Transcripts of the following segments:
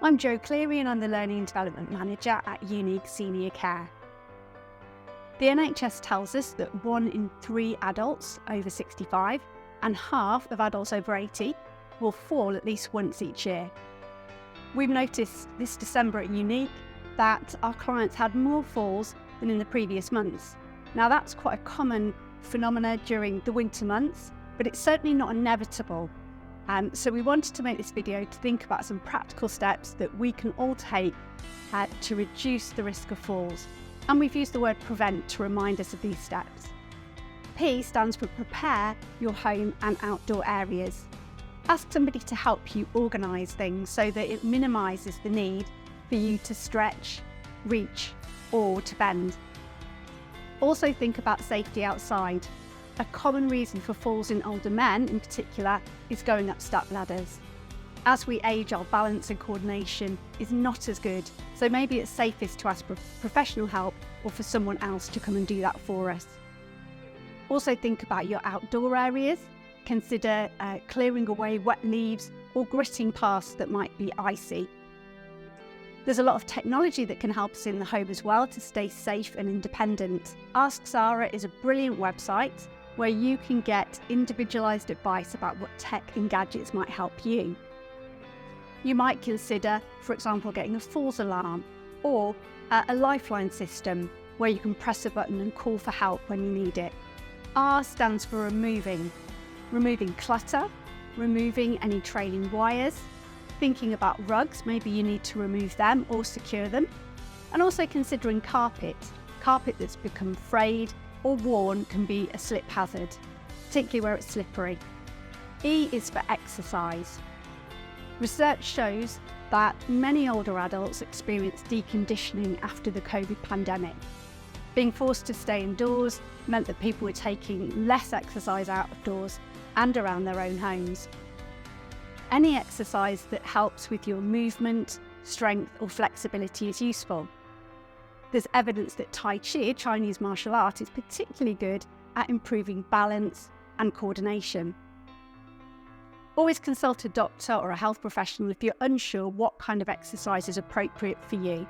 I'm Jo Cleary and I'm the Learning and Development Manager at Unique Senior Care. The NHS tells us that 1 in 3 adults over 65 and half of adults over 80 will fall at least once each year. We've noticed this December at Unique that our clients had more falls than in the previous months. Now that's quite a common phenomenon during the winter months, but it's certainly not inevitable. So we wanted to make this video to think about some practical steps that we can all take to reduce the risk of falls. And we've used the word prevent to remind us of these steps. P stands for prepare your home and outdoor areas. Ask somebody to help you organise things so that it minimises the need for you to stretch, reach or to bend. Also think about safety outside. A common reason for falls in older men in particular is going up step ladders. As we age, our balance and coordination is not as good, so maybe it's safest to ask for professional help or for someone else to come and do that for us. Also think about your outdoor areas. Consider clearing away wet leaves or gritting paths that might be icy. There's a lot of technology that can help us in the home as well to stay safe and independent. Ask Sarah is a brilliant website where you can get individualised advice about what tech and gadgets might help you. You might consider, for example, getting a falls alarm or a lifeline system where you can press a button and call for help when you need it. R stands for removing clutter, removing any trailing wires, thinking about rugs, maybe you need to remove them or secure them, and also considering carpet that's become frayed or worn can be a slip hazard, particularly where it's slippery. E is for exercise. Research shows that many older adults experience deconditioning after the COVID pandemic. Being forced to stay indoors meant that people were taking less exercise out of doors and around their own homes. Any exercise that helps with your movement, strength or flexibility is useful. There's evidence that Tai Chi, Chinese martial art, is particularly good at improving balance and coordination. Always consult a doctor or a health professional if you're unsure what kind of exercise is appropriate for you.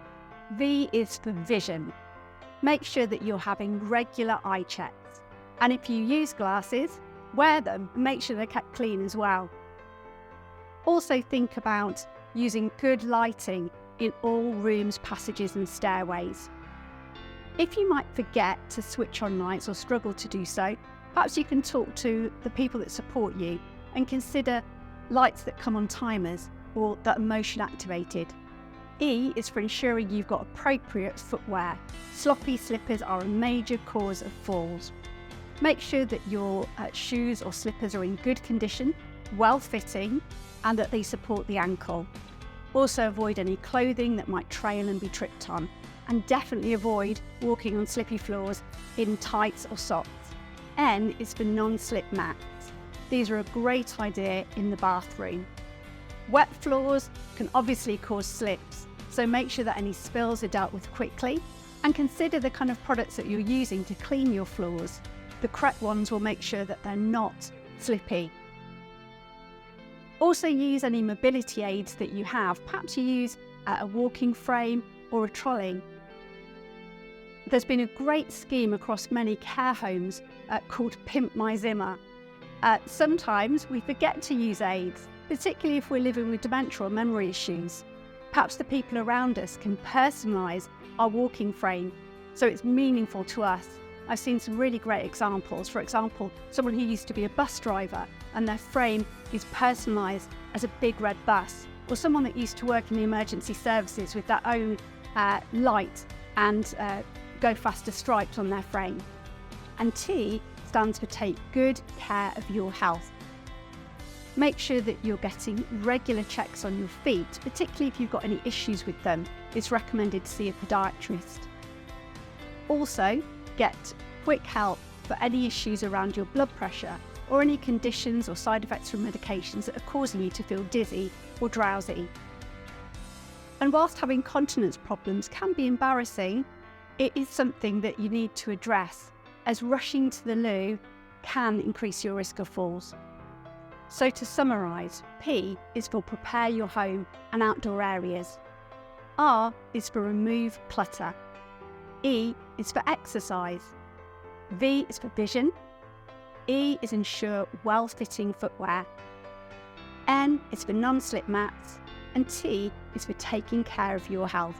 V is for vision. Make sure that you're having regular eye checks. And if you use glasses, wear them and make sure they're kept clean as well. Also think about using good lighting in all rooms, passages and stairways. If you might forget to switch on lights or struggle to do so, perhaps you can talk to the people that support you and consider lights that come on timers or that are motion activated. E is for ensuring you've got appropriate footwear. Sloppy slippers are a major cause of falls. Make sure that your shoes or slippers are in good condition, well fitting, and that they support the ankle. Also avoid any clothing that might trail and be tripped on, and definitely avoid walking on slippy floors in tights or socks. N is for non-slip mats. These are a great idea in the bathroom. Wet floors can obviously cause slips, so make sure that any spills are dealt with quickly and consider the kind of products that you're using to clean your floors. The correct ones will make sure that they're not slippy. Also use any mobility aids that you have. Perhaps you use a walking frame or a trolley. There's been a great scheme across many care homes called Pimp My Zimmer. Sometimes we forget to use aids, particularly if we're living with dementia or memory issues. Perhaps the people around us can personalise our walking frame so it's meaningful to us. I've seen some really great examples. For example, someone who used to be a bus driver and their frame is personalised as a big red bus, or someone that used to work in the emergency services with their own light and go faster stripes on their frame. And T stands for take good care of your health. Make sure that you're getting regular checks on your feet, particularly if you've got any issues with them. It's recommended to see a podiatrist. Also, get quick help for any issues around your blood pressure or any conditions or side effects from medications that are causing you to feel dizzy or drowsy. And whilst having continence problems can be embarrassing, it is something that you need to address, as rushing to the loo can increase your risk of falls. So to summarise, P is for prepare your home and outdoor areas. R is for remove clutter. E is for exercise. V is for vision. E is ensure well-fitting footwear. N is for non-slip mats. And T is for taking care of your health.